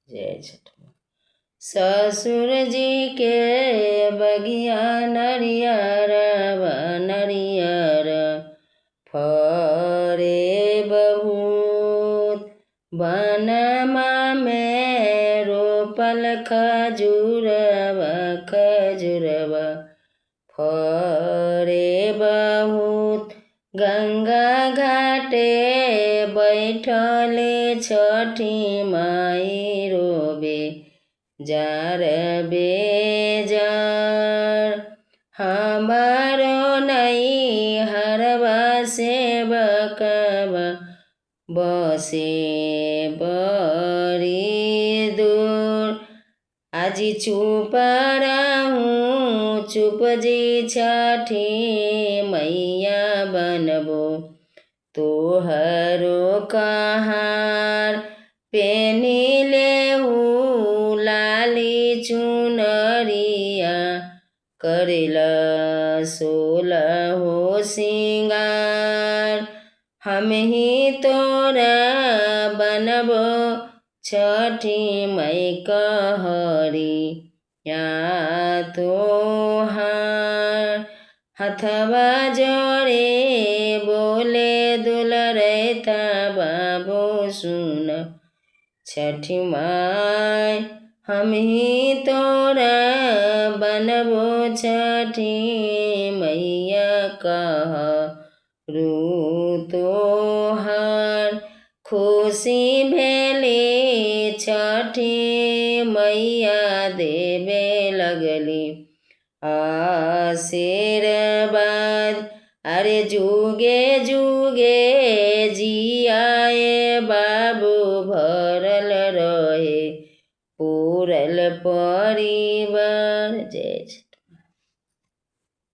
जय छठ माँ। ससुर जी के बगिया नरियर नरियर फरे बहुत, वनमा में रोपल खजूरवा खजूरवा फरे बहुत। गंगा घाटे बैठले छठी माई रोबे जार बेजार। हमारो नहीं हरवा से बकवा बसे बड़ी दूर। आज चुप रहूं चुप जी छठी मैया बनबो तोहरो कहार। पेनी लेहू लाली चुनरिया करेला सोलहो सिंगार। हम ही तोरा बनबो छठी मई कहरी या तोहार। हथवा जोड़े बोले दुलरैता बाबू सुन छठी माई। हम ही तोरा बनबो छठी मैया कहरु तोहार। खुशी भेली छठी मैया देवे लगली आशीर्वाद। अरे जुगे जुगे जियाए बाबू भरल रहे पूरल परिवार। जय